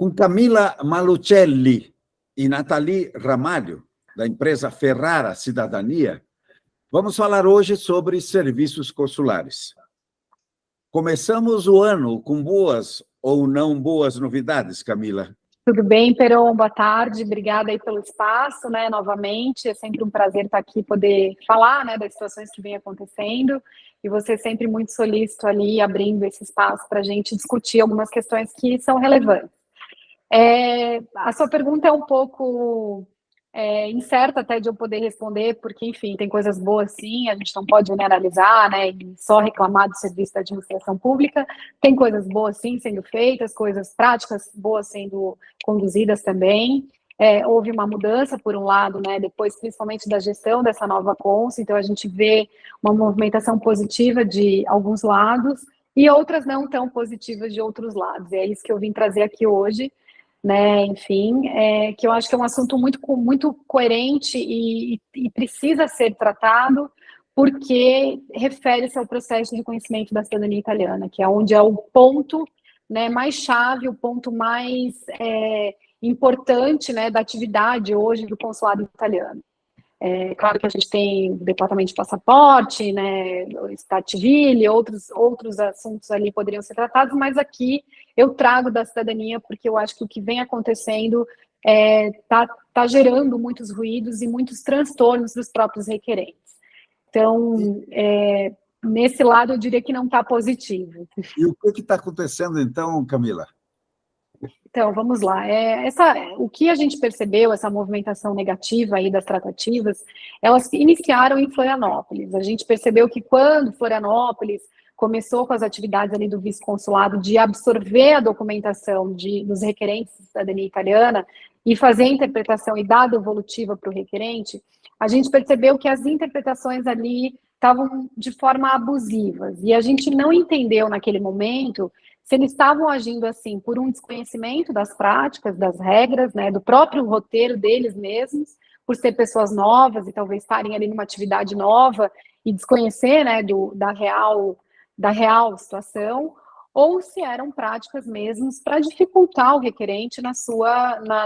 Com Camila Malucelli e Nathalie Ramalho, da empresa Ferrara Cidadania, vamos falar hoje sobre serviços consulares. Começamos o ano com boas ou não boas novidades, Camila? Tudo bem, Peron? Boa tarde. Obrigada aí pelo espaço, né? Novamente, é sempre um prazer estar aqui, poder falar, né, das situações que vem acontecendo, e você sempre muito solícito ali, abrindo esse espaço para a gente discutir algumas questões que são relevantes. A sua pergunta é um pouco incerta até de eu poder responder, porque, enfim, tem coisas boas sim, a gente não pode generalizar, né, e só reclamar do serviço da administração pública. Tem coisas boas sim sendo feitas, coisas práticas boas sendo conduzidas também. Houve uma mudança, por um lado, né, depois principalmente da gestão dessa nova Consul, então a gente vê uma movimentação positiva de alguns lados e outras não tão positivas de outros lados. É isso que eu vim trazer aqui hoje, né, enfim, que eu acho que é um assunto muito coerente e precisa ser tratado, porque refere-se ao processo de reconhecimento da cidadania italiana, que é onde é o ponto, né, mais chave, o ponto mais importante, né, da atividade hoje do consulado italiano. Claro que a gente tem o departamento de passaporte, né, o Stat Civile, outros assuntos ali poderiam ser tratados, mas aqui eu trago da cidadania porque eu acho que o que vem acontecendo tá gerando muitos ruídos e muitos transtornos dos próprios requerentes. Então, nesse lado, eu diria que não está positivo. E o que está acontecendo, então, Camila? Então, vamos lá. O que a gente percebeu, essa movimentação negativa aí das tratativas, elas iniciaram em Florianópolis. A gente percebeu que quando Florianópolis começou com as atividades ali do vice-consulado de absorver a documentação dos requerentes de cidadania italiana e fazer a interpretação e dar a devolutiva para o requerente, a gente percebeu que as interpretações ali estavam de forma abusivas. E a gente não entendeu naquele momento se eles estavam agindo assim por um desconhecimento das práticas, das regras, né, do próprio roteiro deles mesmos, por ser pessoas novas e talvez estarem ali numa atividade nova e desconhecer, né, da real situação, ou se eram práticas mesmo para dificultar o requerente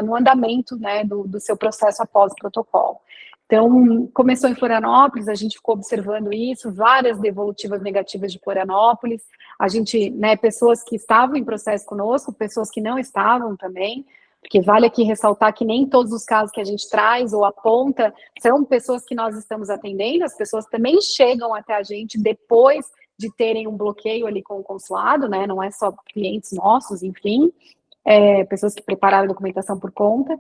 no andamento, né, do seu processo após o protocolo. Então, começou em Florianópolis, a gente ficou observando isso, várias devolutivas negativas de Florianópolis, a gente, né, pessoas que estavam em processo conosco, pessoas que não estavam também, porque vale aqui ressaltar que nem todos os casos que a gente traz ou aponta são pessoas que nós estamos atendendo, as pessoas também chegam até a gente depois de terem um bloqueio ali com o consulado, né, não é só clientes nossos, enfim, pessoas que prepararam a documentação por conta.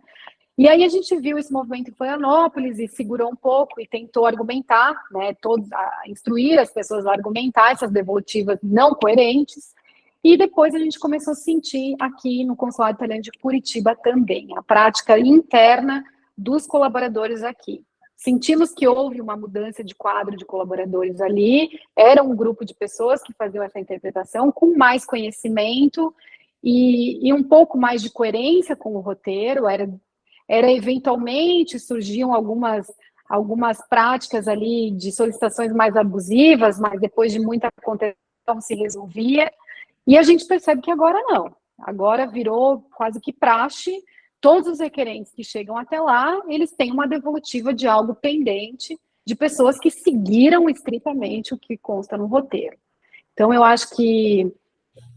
E aí a gente viu esse movimento em Florianópolis e segurou um pouco e tentou argumentar, né, instruir as pessoas a argumentar essas devolutivas não coerentes. E depois a gente começou a sentir aqui no Consulado Italiano de Curitiba também, a prática interna dos colaboradores aqui. Sentimos que houve uma mudança de quadro de colaboradores ali, era um grupo de pessoas que faziam essa interpretação com mais conhecimento e um pouco mais de coerência com o roteiro, era eventualmente surgiam algumas práticas ali de solicitações mais abusivas, mas depois de muita contenção se resolvia, e a gente percebe que agora não, agora virou quase que praxe, todos os requerentes que chegam até lá, eles têm uma devolutiva de algo pendente, de pessoas que seguiram estritamente o que consta no roteiro. Então, eu acho que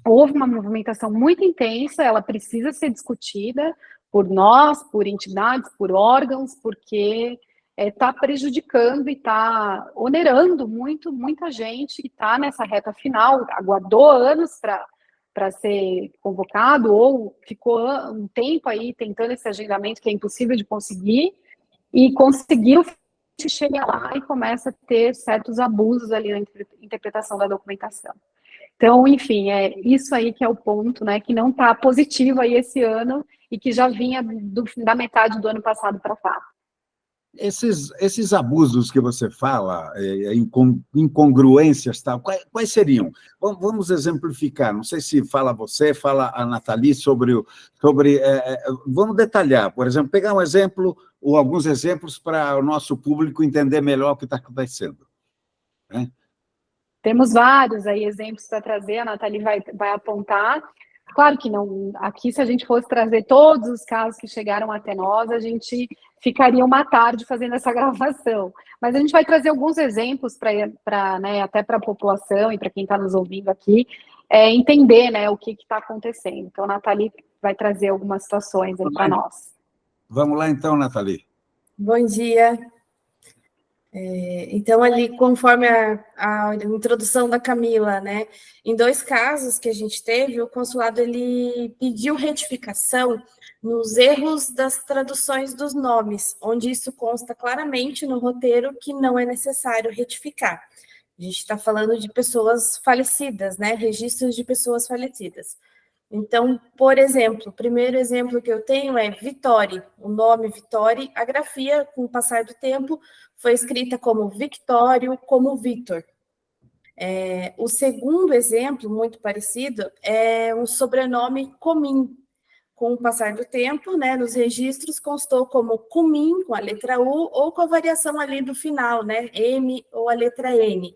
houve uma movimentação muito intensa, ela precisa ser discutida por nós, por entidades, por órgãos, porque está prejudicando e está onerando muita gente e está nessa reta final, aguardou anos para ser convocado ou ficou um tempo aí tentando esse agendamento que é impossível de conseguir e conseguiu chegar lá e começa a ter certos abusos ali na interpretação da documentação. Então, enfim, é isso aí que é o ponto, né, que não está positivo aí esse ano e que já vinha da metade do ano passado para cá. Esses abusos que você fala, incongruências, tal, quais seriam? Vamos exemplificar, não sei se fala você, fala a Nathalie vamos detalhar, por exemplo, pegar um exemplo ou alguns exemplos para o nosso público entender melhor o que está acontecendo. Temos vários aí exemplos para trazer, a Nathalie vai apontar. Claro que não. Aqui, se a gente fosse trazer todos os casos que chegaram até nós, a gente ficaria uma tarde fazendo essa gravação. Mas a gente vai trazer alguns exemplos para, né, até para a população e para quem está nos ouvindo aqui, entender, né, o que está acontecendo. Então, a Nathalie vai trazer algumas situações aí para nós. Vamos lá, então, Nathalie. Bom dia. Então, ali, conforme a introdução da Camila, né, em 2 casos que a gente teve, o consulado ele pediu retificação nos erros das traduções dos nomes, onde isso consta claramente no roteiro que não é necessário retificar. A gente está falando de pessoas falecidas, né, registros de pessoas falecidas. Então, por exemplo, o primeiro exemplo que eu tenho é Vitória, o nome Vitória, a grafia, com o passar do tempo, foi escrita como Victório, como Vitor. O segundo exemplo, muito parecido, é um sobrenome Comim. Com o passar do tempo, né, nos registros constou como Cumim, com a letra U, ou com a variação ali do final, né, M ou a letra N.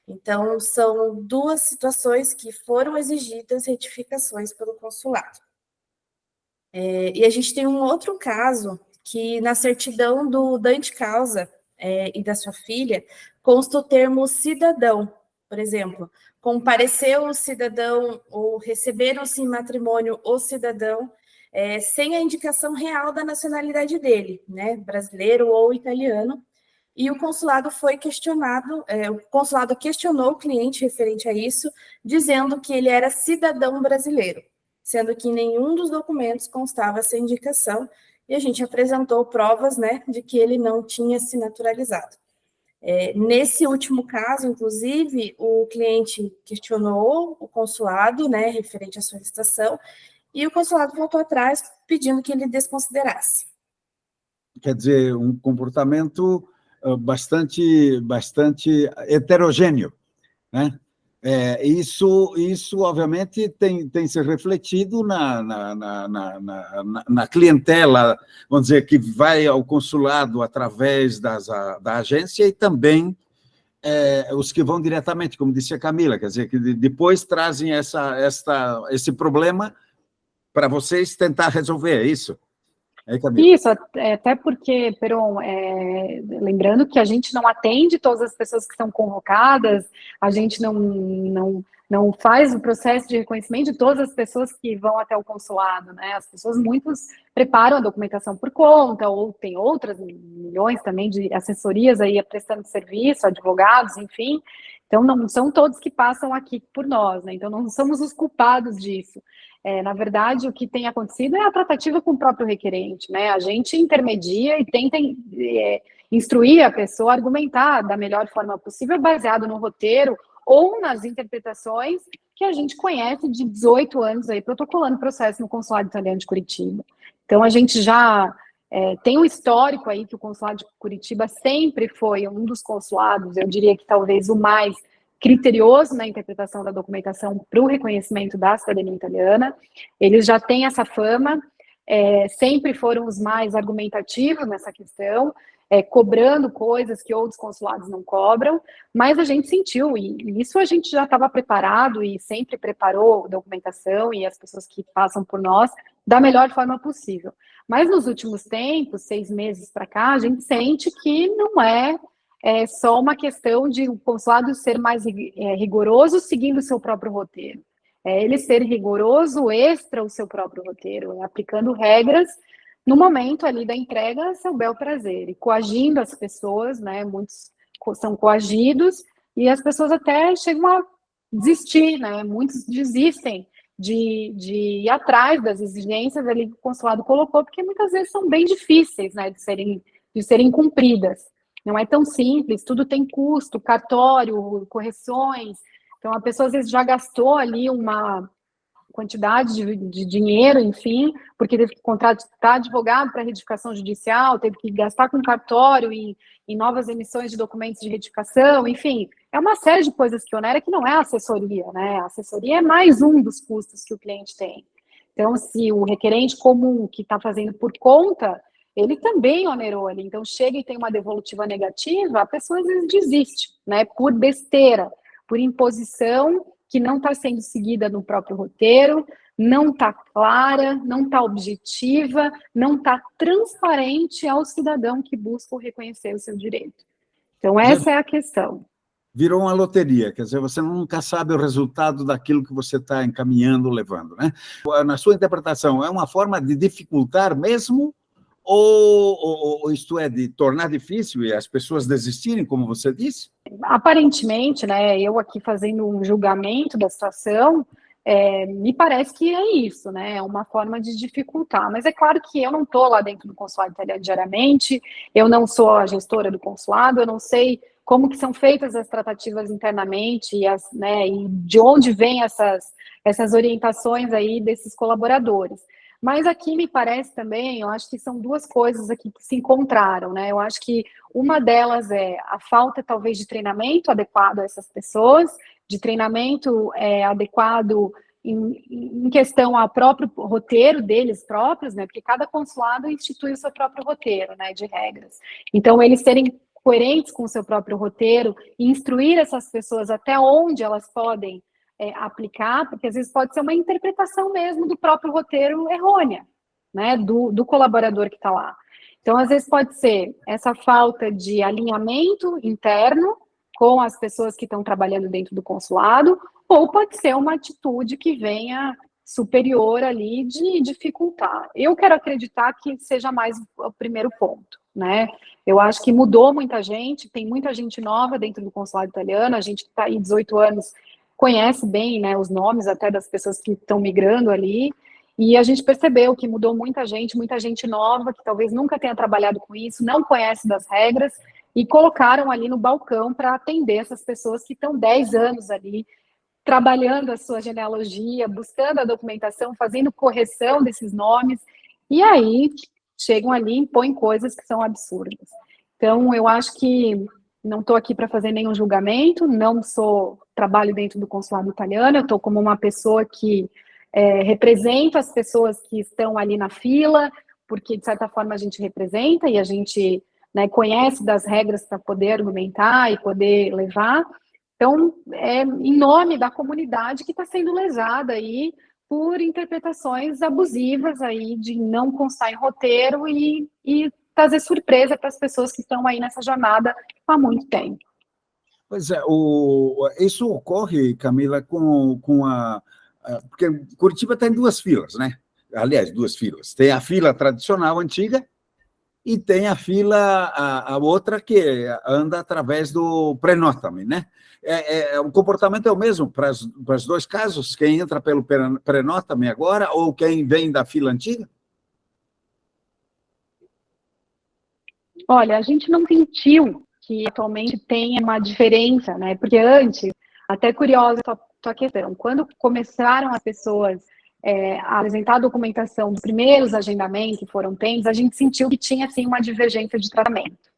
Então, são 2 situações que foram exigidas retificações pelo consulado. E a gente tem um outro caso, que na certidão do Dante Causa e da sua filha, consta o termo cidadão, por exemplo, compareceu o cidadão ou receberam-se em matrimônio o cidadão, sem a indicação real da nacionalidade dele, né, brasileiro ou italiano, e o consulado foi questionado, o consulado questionou o cliente referente a isso, dizendo que ele era cidadão brasileiro, sendo que em nenhum dos documentos constava essa indicação, e a gente apresentou provas, né, de que ele não tinha se naturalizado. Nesse último caso, inclusive, o cliente questionou o consulado, né, referente à solicitação, e o consulado voltou atrás pedindo que ele desconsiderasse. Quer dizer, um comportamento bastante heterogêneo, né? Isso, obviamente, tem se refletido na clientela, vamos dizer, que vai ao consulado através da agência e também os que vão diretamente, como disse a Camila, quer dizer, que depois trazem esse problema para vocês tentar resolver, é isso? Isso, até porque, Peron, lembrando que a gente não atende todas as pessoas que são convocadas, a gente não faz o processo de reconhecimento de todas as pessoas que vão até o consulado, né? As pessoas, muitos preparam a documentação por conta, ou tem outras milhões também de assessorias aí prestando serviço, advogados, enfim. Então, não são todos que passam aqui por nós, né? Então, não somos os culpados disso. Na verdade, o que tem acontecido é a tratativa com o próprio requerente, né? A gente intermedia e tenta instruir a pessoa a argumentar da melhor forma possível, baseado no roteiro ou nas interpretações que a gente conhece de 18 anos aí, protocolando processo no Consulado Italiano de Curitiba. Então, a gente já tem um histórico aí que o Consulado de Curitiba sempre foi um dos consulados, eu diria que talvez o mais criterioso na interpretação da documentação para o reconhecimento da cidadania italiana. Eles já têm essa fama, sempre foram os mais argumentativos nessa questão, cobrando coisas que outros consulados não cobram, mas a gente sentiu, e isso a gente já estava preparado e sempre preparou documentação e as pessoas que passam por nós da melhor forma possível. Mas nos últimos tempos, 6 meses para cá, a gente sente que não é só uma questão de o consulado ser mais rigoroso seguindo o seu próprio roteiro. Ele ser rigoroso extra o seu próprio roteiro, aplicando regras no momento ali da entrega a seu bel prazer, e coagindo as pessoas, né? Muitos são coagidos, e as pessoas até chegam a desistir, né? Muitos desistem de ir atrás das exigências ali que o consulado colocou, porque muitas vezes são bem difíceis, né, de serem cumpridas. Não é tão simples, tudo tem custo, cartório, correções. Então, a pessoa às vezes já gastou ali uma quantidade de dinheiro, enfim, porque teve que contratar advogado para retificação judicial, teve que gastar com cartório em novas emissões de documentos de retificação, enfim, é uma série de coisas que onera que não é assessoria, né? A assessoria é mais um dos custos que o cliente tem. Então, se o requerente comum que está fazendo por conta, ele também onerou ali. Então, chega e tem uma devolutiva negativa, a pessoa às vezes desiste, né? Por besteira, por imposição que não está sendo seguida no próprio roteiro, não está clara, não está objetiva, não está transparente ao cidadão que busca reconhecer o seu direito. Então, essa é a questão. Virou uma loteria, quer dizer, você nunca sabe o resultado daquilo que você está encaminhando, levando, né? Na sua interpretação, é uma forma de dificultar mesmo, ou isto é, de tornar difícil e as pessoas desistirem, como você disse? Aparentemente, né, eu aqui fazendo um julgamento da situação, me parece que é isso, né? É uma forma de dificultar. Mas é claro que eu não estou lá dentro do consulado italiano diariamente, eu não sou a gestora do consulado, eu não sei como que são feitas as tratativas internamente né, e de onde vêm essas orientações aí desses colaboradores. Mas aqui me parece também, eu acho que são duas coisas aqui que se encontraram, né? Eu acho que uma delas é a falta, talvez, de treinamento adequado a essas pessoas, de treinamento adequado em questão ao próprio roteiro deles próprios, né? Porque cada consulado institui o seu próprio roteiro, né, de regras. Então, eles serem coerentes com o seu próprio roteiro e instruir essas pessoas até onde elas podem aplicar, porque às vezes pode ser uma interpretação mesmo do próprio roteiro errônea, né, do colaborador que está lá. Então, às vezes pode ser essa falta de alinhamento interno com as pessoas que estão trabalhando dentro do consulado, ou pode ser uma atitude que venha superior ali de dificultar. Eu quero acreditar que seja mais o primeiro ponto, né? Eu acho que mudou muita gente, tem muita gente nova dentro do consulado italiano, a gente que está aí 18 anos conhece bem, né, os nomes até das pessoas que estão migrando ali, e a gente percebeu que mudou muita gente nova, que talvez nunca tenha trabalhado com isso, não conhece das regras, e colocaram ali no balcão para atender essas pessoas que estão 10 anos ali, trabalhando a sua genealogia, buscando a documentação, fazendo correção desses nomes, e aí chegam ali e impõem coisas que são absurdas. Então, eu acho que não estou aqui para fazer nenhum julgamento, não trabalho dentro do consulado italiano, eu estou como uma pessoa que representa as pessoas que estão ali na fila, porque, de certa forma, a gente representa e a gente, né, conhece das regras para poder argumentar e poder levar. Então, é em nome da comunidade que está sendo lesada aí por interpretações abusivas aí de não constar em roteiro e trazer surpresa para as pessoas que estão aí nessa jornada há muito tempo. Pois é, isso ocorre, Camila, porque Curitiba tem duas filas, né? Aliás, duas filas. Tem a fila tradicional, antiga, e tem a fila, a outra que anda através do Prenota-me, né? O comportamento é o mesmo para os dois casos? Quem entra pelo Prenota-me agora ou quem vem da fila antiga? Olha, a gente não sentiu que atualmente tenha uma diferença, né? Porque antes, até curiosa a tua questão, quando começaram as pessoas a apresentar a documentação dos primeiros agendamentos que foram feitos, a gente sentiu que tinha, sim, uma divergência de tratamento.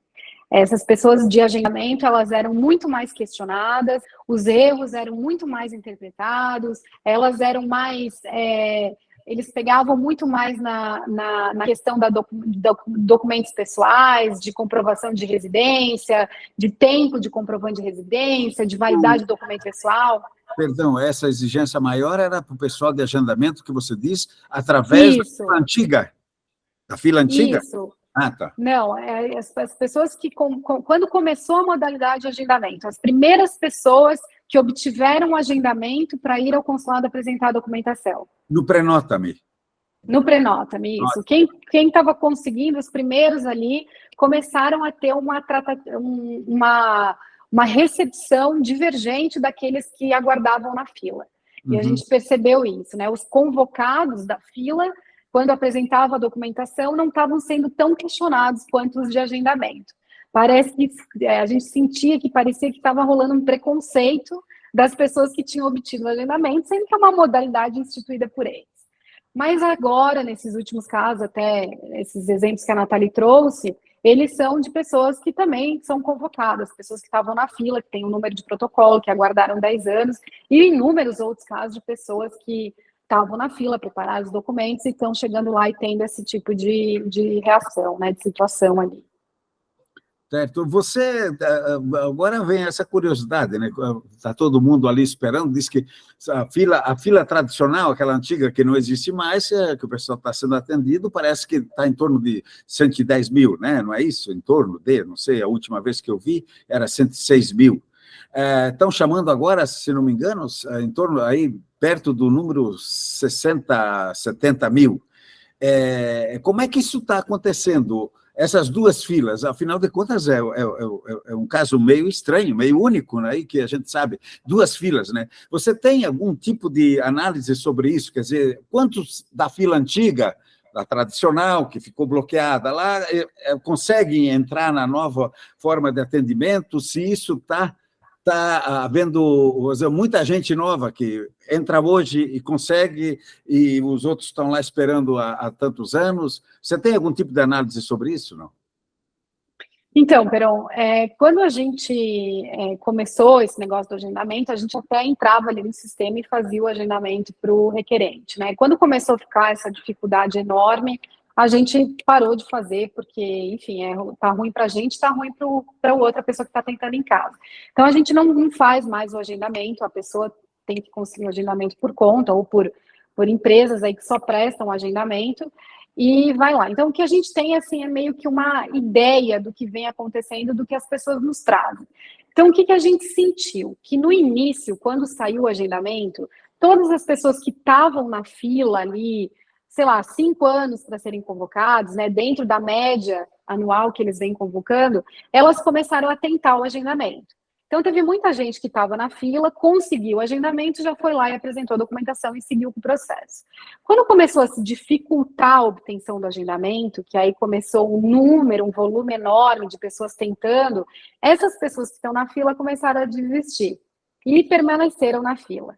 Essas pessoas de agendamento, elas eram muito mais questionadas, os erros eram muito mais interpretados, elas eram mais... eles pegavam muito mais na questão da documentos pessoais, de comprovação de residência, de tempo de comprovante de residência, de validade do documento pessoal. Perdão, essa exigência maior era para o pessoal de agendamento que você diz, através da fila antiga? Da fila antiga? Isso. Ah, tá. Não, as pessoas que, quando começou a modalidade de agendamento, as primeiras pessoas que obtiveram o agendamento para ir ao consulado apresentar a documentação. No Prenota-me. No Prenota-me, isso. Quem estava conseguindo, os primeiros ali, começaram a ter uma recepção divergente daqueles que aguardavam na fila. E a gente percebeu isso, né? Os convocados da fila, quando apresentavam a documentação, não estavam sendo tão questionados quanto os de agendamento. Parece que a gente sentia que parecia que estava rolando um preconceito das pessoas que tinham obtido o agendamento, sendo que é uma modalidade instituída por eles. Mas agora, nesses últimos casos, até esses exemplos que a Nathalie trouxe, eles são de pessoas que também são convocadas, pessoas que estavam na fila, que têm um número de protocolo, que aguardaram 10 anos, e inúmeros outros casos de pessoas que estavam na fila, prepararam os documentos e estão chegando lá e tendo esse tipo de reação, né, de situação ali. Certo. Você, agora vem essa curiosidade, né? Está todo mundo ali esperando, diz que a fila tradicional, aquela antiga que não existe mais, que o pessoal está sendo atendido, parece que está em torno de 110 mil, né? Não é isso? Em torno de, não sei, a última vez que eu vi era 106 mil. Estão chamando agora, se não me engano, em torno aí, perto do número 60, 70 mil. Como é que isso está acontecendo? Essas duas filas, afinal de contas, é um caso meio estranho, meio único, né? Que a gente sabe, duas filas, né? Você tem algum tipo de análise sobre isso? Quer dizer, quantos da fila antiga, da tradicional, que ficou bloqueada lá, conseguem entrar na nova forma de atendimento? Se isso está havendo muita gente nova que entra hoje e consegue, e os outros estão lá esperando há tantos anos. Você tem algum tipo de análise sobre isso, não? Então, Peron, quando a gente começou esse negócio do agendamento, a gente até entrava ali no sistema e fazia o agendamento para o requerente, né? Quando começou a ficar essa dificuldade enorme, a gente parou de fazer, porque, enfim, tá ruim para a gente, tá ruim para outra pessoa que está tentando em casa. Então, a gente não faz mais o agendamento, a pessoa tem que conseguir o agendamento por conta ou por empresas aí que só prestam agendamento, e vai lá. Então, o que a gente tem, assim, é meio que uma ideia do que vem acontecendo, do que as pessoas nos trazem. Então, o que a gente sentiu? Que no início, quando saiu o agendamento, todas as pessoas que estavam na fila ali, sei lá, 5 anos para serem convocados, né, dentro da média anual que eles vêm convocando, elas começaram a tentar o agendamento. Então, teve muita gente que estava na fila, conseguiu o agendamento, já foi lá e apresentou a documentação e seguiu com o processo. Quando começou a se dificultar a obtenção do agendamento, que aí começou um volume enorme de pessoas tentando, essas pessoas que estão na fila começaram a desistir e permaneceram na fila.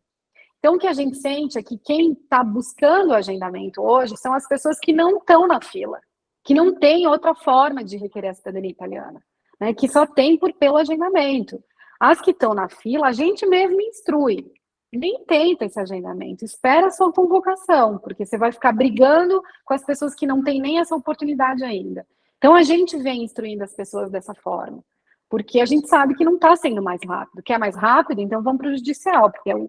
Então, o que a gente sente é que quem está buscando o agendamento hoje são as pessoas que não estão na fila, que não tem outra forma de requerer a cidadania italiana, né, que só tem pelo agendamento. As que estão na fila, a gente mesmo instrui. Nem tenta esse agendamento, espera a sua convocação, porque você vai ficar brigando com as pessoas que não têm nem essa oportunidade ainda. Então, a gente vem instruindo as pessoas dessa forma, porque a gente sabe que não está sendo mais rápido. Quer mais rápido? Então vamos para o judicial, porque é o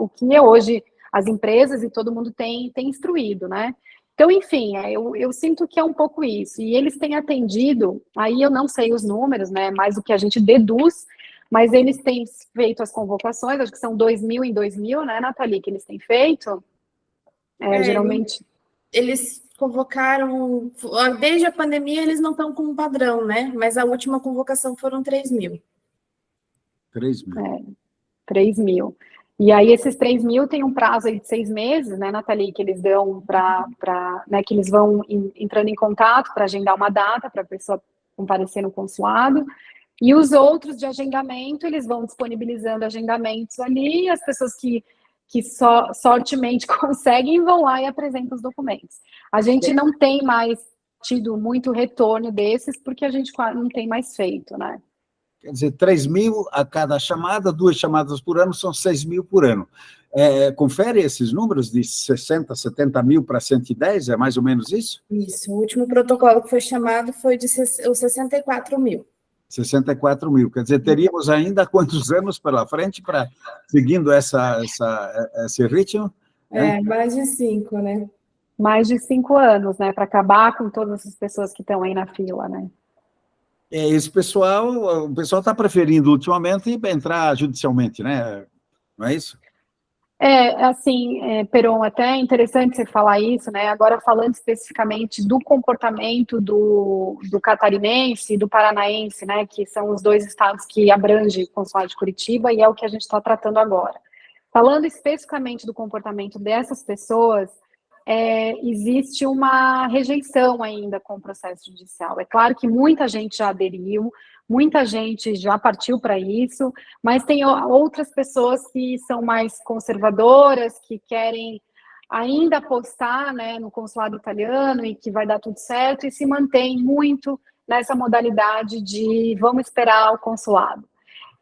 que hoje as empresas e todo mundo tem instruído, né? Então, enfim, eu sinto que é um pouco isso. E eles têm atendido, aí eu não sei os números, né? Mais do que a gente deduz, mas eles têm feito as convocações, acho que são 2.000 em 2.000, né, Nathalie, que eles têm feito? Geralmente... Eles convocaram, desde a pandemia eles não estão com um padrão, né? Mas a última convocação foram 3.000. 3.000. 3.000. E aí esses 3.000 tem um prazo aí de 6 meses, né, Nathalie, que eles dão né, que eles vão entrando em contato para agendar uma data para a pessoa comparecer no consulado. E os outros de agendamento, eles vão disponibilizando agendamentos ali, e as pessoas que sortemente conseguem vão lá e apresentam os documentos. A gente não tem mais tido muito retorno desses, porque a gente não tem mais feito, né? Quer dizer, 3.000 a cada chamada, 2 chamadas por ano, são 6.000 por ano. Confere esses números de 60, 70 mil para 110, é mais ou menos isso? Isso, o último protocolo que foi chamado foi de os 64 mil. 64 mil, quer dizer, teríamos ainda quantos anos pela frente para seguindo esse ritmo? Mais de 5, né? Mais de 5 anos, né, para acabar com todas essas pessoas que estão aí na fila, né? O pessoal está preferindo ultimamente entrar judicialmente, né? Não é isso? Assim, Peron, até é interessante você falar isso, né? Agora falando especificamente do comportamento do catarinense e do paranaense, né? Que são os 2 estados que abrangem o Consulado de Curitiba e é o que a gente está tratando agora. Falando especificamente do comportamento dessas pessoas, existe uma rejeição ainda com o processo judicial. É claro que muita gente já aderiu, muita gente já partiu para isso, mas tem outras pessoas que são mais conservadoras, que querem ainda apostar, né, no consulado italiano e que vai dar tudo certo, e se mantém muito nessa modalidade de vamos esperar o consulado.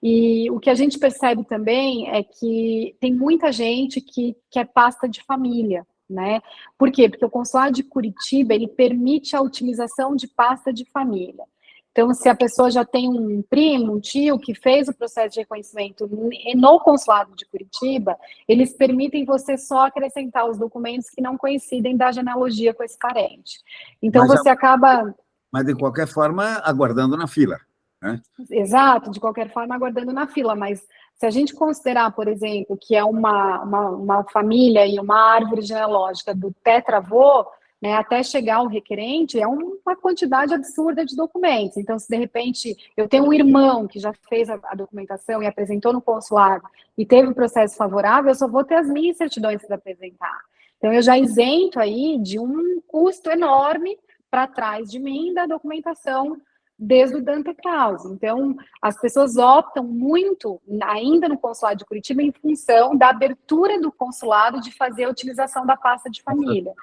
E o que a gente percebe também é que tem muita gente que quer pasta de família, né? Por quê? Porque o consulado de Curitiba, ele permite a utilização de pasta de família. Então, se a pessoa já tem um primo, um tio que fez o processo de reconhecimento no consulado de Curitiba, eles permitem você só acrescentar os documentos que não coincidem da genealogia com esse parente. Então, Mas, você acaba... Mas, de qualquer forma, aguardando na fila, né? Exato, de qualquer forma, aguardando na fila, mas se a gente considerar, por exemplo, que é uma família e uma árvore genealógica do tetravô, né, até chegar ao requerente, é uma quantidade absurda de documentos. Então, se de repente eu tenho um irmão que já fez a documentação e apresentou no consulado e teve um processo favorável, eu só vou ter as minhas certidões para apresentar. Então, eu já isento aí de um custo enorme para trás de mim da documentação desde o Dante Krause. Então, as pessoas optam muito, ainda no consulado de Curitiba, em função da abertura do consulado de fazer a utilização da pasta de família.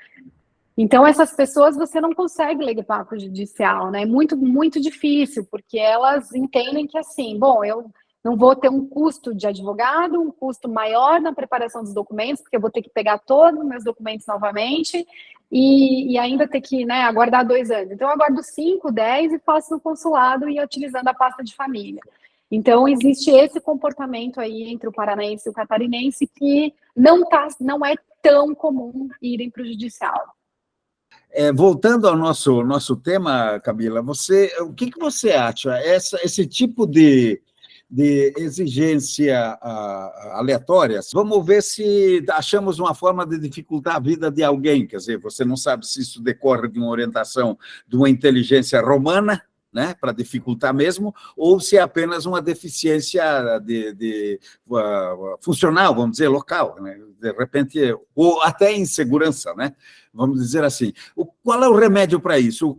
Então, essas pessoas você não consegue levar para o judicial, né? É muito, muito difícil, porque elas entendem que, assim, bom, eu não vou ter um custo de advogado, um custo maior na preparação dos documentos, porque eu vou ter que pegar todos os meus documentos novamente e ainda ter que, né, aguardar 2 anos. Então, eu aguardo 5, 10 e faço no consulado e utilizando a pasta de família. Então, existe esse comportamento aí entre o paranaense e o catarinense que não é tão comum irem para o judicial. Voltando ao nosso tema, Camila, o que você acha? Esse tipo de exigência aleatória, vamos ver se achamos uma forma de dificultar a vida de alguém, quer dizer, você não sabe se isso decorre de uma orientação de uma inteligência romana, né, para dificultar mesmo, ou se é apenas uma deficiência funcional, vamos dizer, local, né? De repente, ou até insegurança, né? Vamos dizer assim. Qual é o remédio para isso?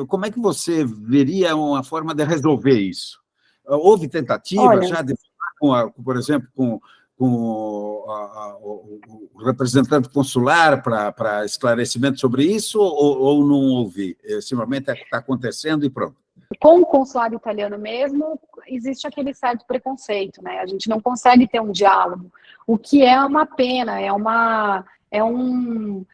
Como é que você veria uma forma de resolver isso? Houve tentativa já de falar, por exemplo, com o representante consular para esclarecimento sobre isso, ou não houve? Simplesmente está acontecendo e pronto. Com o consulado italiano mesmo, existe aquele certo preconceito, né? A gente não consegue ter um diálogo, o que é uma pena, é um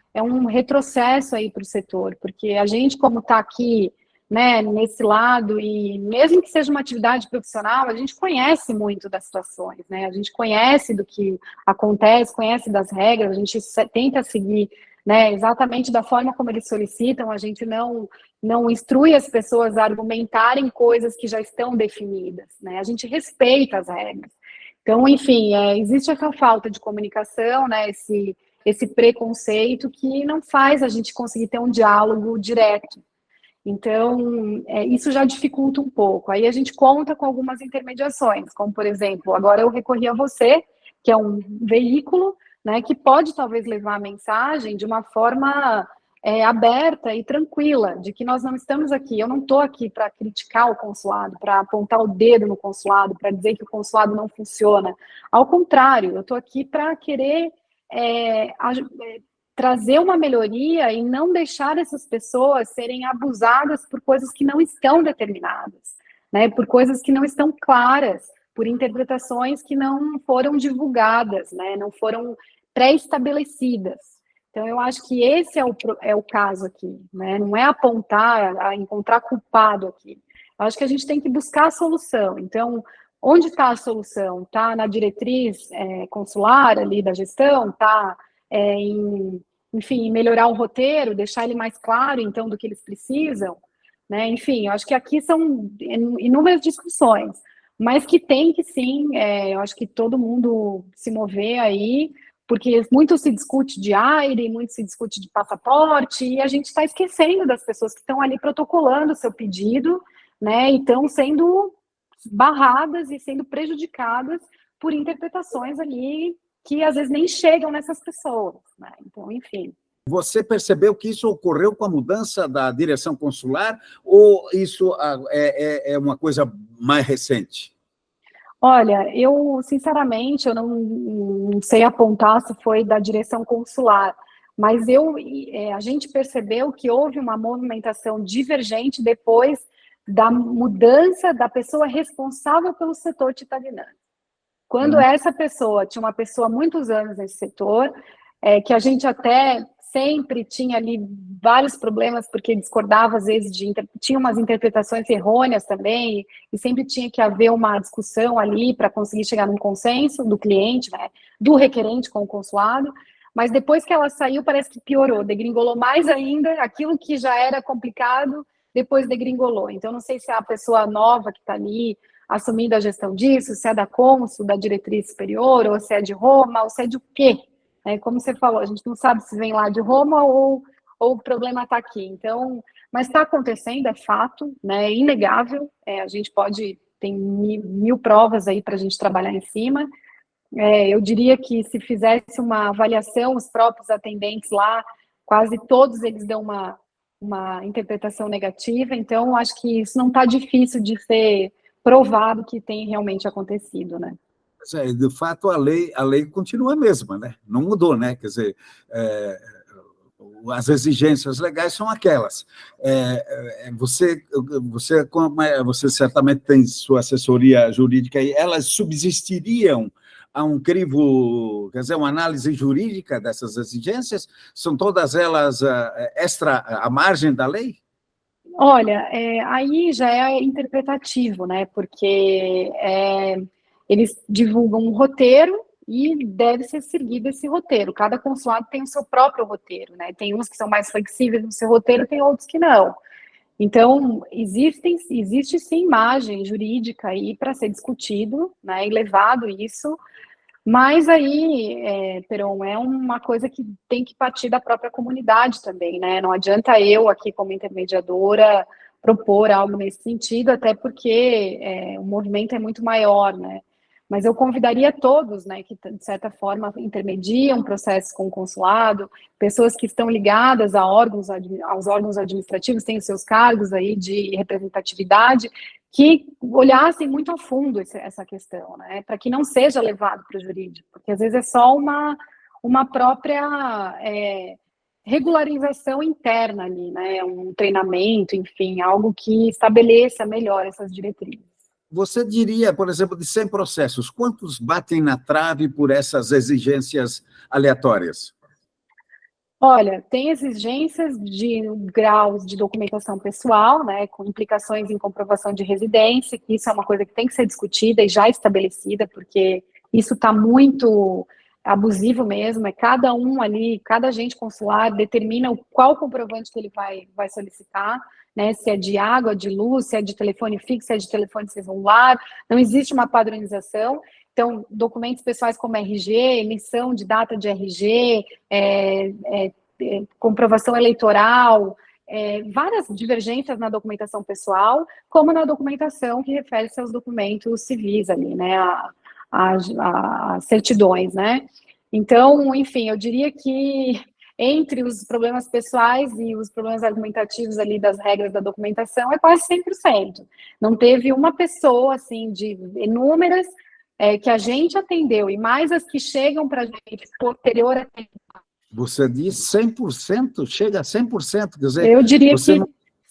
retrocesso aí para o setor, porque a gente, como está aqui, né, nesse lado, e mesmo que seja uma atividade profissional, a gente conhece muito das situações, né? A gente conhece do que acontece, conhece das regras, a gente tenta seguir, né, exatamente da forma como eles solicitam, a gente não instrui as pessoas a argumentarem coisas que já estão definidas, né? A gente respeita as regras. Então, enfim, existe essa falta de comunicação, né, esse preconceito que não faz a gente conseguir ter um diálogo direto. Então, isso já dificulta um pouco. Aí a gente conta com algumas intermediações, como, por exemplo, agora eu recorri a você, que é um veículo, né, que pode talvez levar a mensagem de uma forma aberta e tranquila, de que nós não estamos aqui, eu não estou aqui para criticar o consulado, para apontar o dedo no consulado, para dizer que o consulado não funciona. Ao contrário, eu estou aqui para querer trazer uma melhoria e não deixar essas pessoas serem abusadas por coisas que não estão determinadas, né? Por coisas que não estão claras, por interpretações que não foram divulgadas, né? Não foram pré-estabelecidas. Então, eu acho que esse é o caso aqui, né? Não é apontar, a encontrar culpado aqui. Eu acho que a gente tem que buscar a solução. Então, onde está a solução? Está na diretriz consular ali da gestão? Está enfim, melhorar o roteiro, deixar ele mais claro, então, do que eles precisam, né? Enfim, eu acho que aqui são inúmeras discussões, mas que tem que, sim, eu acho que todo mundo se mover aí, porque muito se discute de aire, muito se discute de passaporte, e a gente está esquecendo das pessoas que estão ali protocolando o seu pedido, né? E estão sendo barradas e sendo prejudicadas por interpretações ali que às vezes nem chegam nessas pessoas, né? Então, enfim. Você percebeu que isso ocorreu com a mudança da direção consular ou isso é uma coisa mais recente? Olha, eu, sinceramente, eu não sei apontar se foi da direção consular, mas a gente percebeu que houve uma movimentação divergente depois da mudança da pessoa responsável pelo setor cittadinanza. Quando essa pessoa, tinha uma pessoa há muitos anos nesse setor, que a gente até sempre tinha ali vários problemas, porque discordava, às vezes, tinha umas interpretações errôneas também, e sempre tinha que haver uma discussão ali para conseguir chegar num consenso do cliente, né, do requerente com o consulado, mas depois que ela saiu, parece que piorou, degringolou mais ainda, aquilo que já era complicado, depois degringolou. Então, não sei se é a pessoa nova que está ali assumindo a gestão disso, se é da cônsul, da diretriz superior, ou se é de Roma, ou se é de o quê? Como você falou, a gente não sabe se vem lá de Roma ou o problema está aqui. Então, mas está acontecendo, é fato, né? É inegável. A gente tem mil provas aí para a gente trabalhar em cima. Eu diria que se fizesse uma avaliação, os próprios atendentes lá, quase todos eles dão uma interpretação negativa. Então, acho que isso não está difícil de ser provado que tem realmente acontecido, né? De fato, a lei continua a mesma, né? Não mudou, né? Quer dizer, as exigências legais são aquelas. Você certamente tem sua assessoria jurídica e elas subsistiriam a um crivo, quer dizer, uma análise jurídica dessas exigências? São todas elas à margem da lei? Olha, aí já é interpretativo, né? Porque eles divulgam um roteiro e deve ser seguido esse roteiro. Cada consulado tem o seu próprio roteiro, né? Tem uns que são mais flexíveis no seu roteiro, tem outros que não. Então, existe sim margem jurídica aí para ser discutido, né? E levado isso. Mas aí, Peron, é uma coisa que tem que partir da própria comunidade também, né? Não adianta eu aqui como intermediadora propor algo nesse sentido, até porque o movimento é muito maior, né? Mas eu convidaria todos, né, que de certa forma intermediam processos com o consulado, pessoas que estão ligadas aos órgãos administrativos, têm os seus cargos aí de representatividade, que olhassem muito a fundo essa questão, né, para que não seja levado para o jurídico, porque às vezes é só uma própria regularização interna ali, né, um treinamento, enfim, algo que estabeleça melhor essas diretrizes. Você diria, por exemplo, de 100 processos, quantos batem na trave por essas exigências aleatórias? Olha, tem exigências de graus de documentação pessoal, né, com implicações em comprovação de residência, que isso é uma coisa que tem que ser discutida e já estabelecida, porque isso está muito abusivo mesmo, cada um ali, cada agente consular determina qual comprovante que ele vai solicitar, né, se é de água, de luz, se é de telefone fixo, se é de telefone celular, não existe uma padronização. Então, documentos pessoais como RG, emissão de data de RG, comprovação eleitoral, várias divergências na documentação pessoal, como na documentação que refere-se aos documentos civis ali, né, a certidões, né. Então, enfim, eu diria que entre os problemas pessoais e os problemas argumentativos ali das regras da documentação é quase 100%. Não teve uma pessoa, assim, de inúmeras, que a gente atendeu, e mais as que chegam para a gente posterior a... Você diz 100%? Chega a 100%, quer dizer... Eu diria que você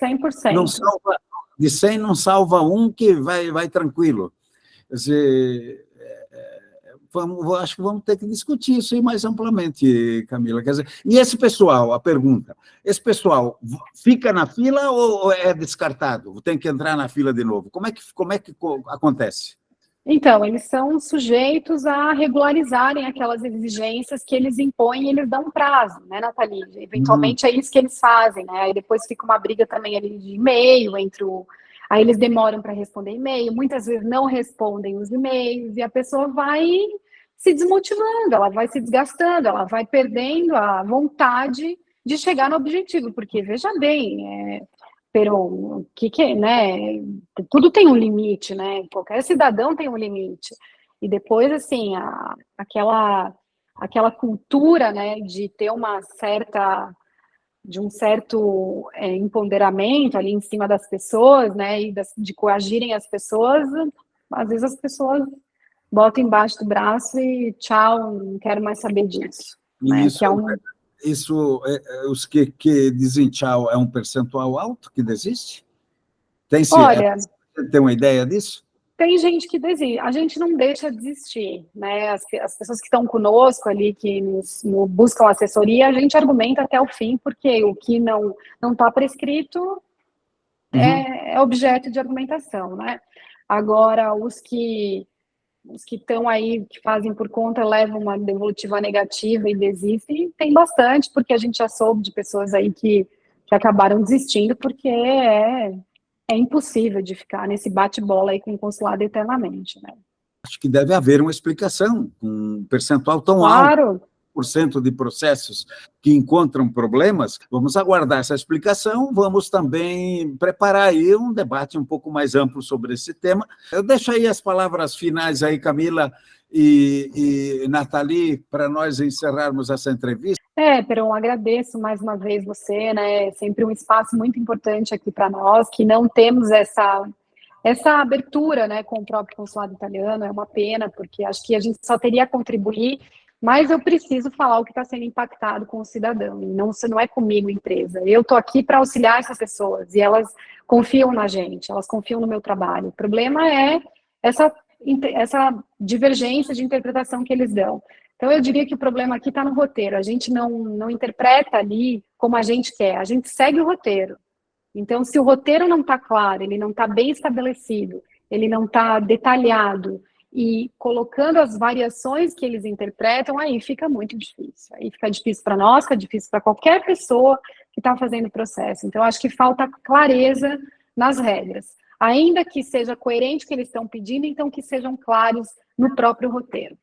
100%. Não salva, de 100 não salva um que vai tranquilo. Quer dizer, acho que vamos ter que discutir isso aí mais amplamente, Camila. Quer dizer, e esse pessoal, a pergunta, esse pessoal fica na fila ou é descartado? Tem que entrar na fila de novo? Como é que acontece? Então, eles são sujeitos a regularizarem aquelas exigências que eles impõem e eles dão prazo, né, Nathalie? Eventualmente é isso que eles fazem, né? Aí depois fica uma briga também ali de e-mail aí eles demoram para responder e-mail, muitas vezes não respondem os e-mails, e a pessoa vai se desmotivando, ela vai se desgastando, ela vai perdendo a vontade de chegar no objetivo, porque, veja bem, Peron, o que é, né? Tudo tem um limite, né? Qualquer cidadão tem um limite. E depois, assim, aquela cultura, né, de ter um certo empoderamento ali em cima das pessoas, né, e de coagirem as pessoas, às vezes as pessoas botam embaixo do braço e tchau, não quero mais saber disso. Né? Os que dizem tchau é um percentual alto que desiste? Olha, tem uma ideia disso? Tem gente que desiste, a gente não deixa desistir, né? As pessoas que estão conosco ali, que buscam assessoria, a gente argumenta até o fim, porque o que não está prescrito é objeto de argumentação, né? Agora, os que estão aí, que fazem por conta, levam uma devolutiva negativa e desistem, tem bastante, porque a gente já soube de pessoas aí que acabaram desistindo, porque é impossível de ficar nesse bate-bola aí com o consulado eternamente, né? Acho que deve haver uma explicação, um percentual tão Claro. alto, por cento de processos que encontram problemas. Vamos aguardar essa explicação, vamos também preparar aí um debate um pouco mais amplo sobre esse tema. Eu deixo aí as palavras finais aí, Camila e Nathalie, para nós encerrarmos essa entrevista. Perón, agradeço mais uma vez você, né? É sempre um espaço muito importante aqui para nós, que não temos essa abertura, né, com o próprio consulado italiano. É uma pena, porque acho que a gente só teria a contribuir, mas eu preciso falar o que está sendo impactado com o cidadão, e não é comigo, empresa. Eu estou aqui para auxiliar essas pessoas, e elas confiam na gente, elas confiam no meu trabalho. O problema é essa divergência de interpretação que eles dão. Então, eu diria que o problema aqui está no roteiro. A gente não interpreta ali como a gente quer, a gente segue o roteiro. Então, se o roteiro não está claro, ele não está bem estabelecido, ele não está detalhado e colocando as variações que eles interpretam, aí fica muito difícil. Aí fica difícil para nós, fica difícil para qualquer pessoa que está fazendo o processo. Então, acho que falta clareza nas regras. Ainda que seja coerente o que eles estão pedindo, então que sejam claros no próprio roteiro.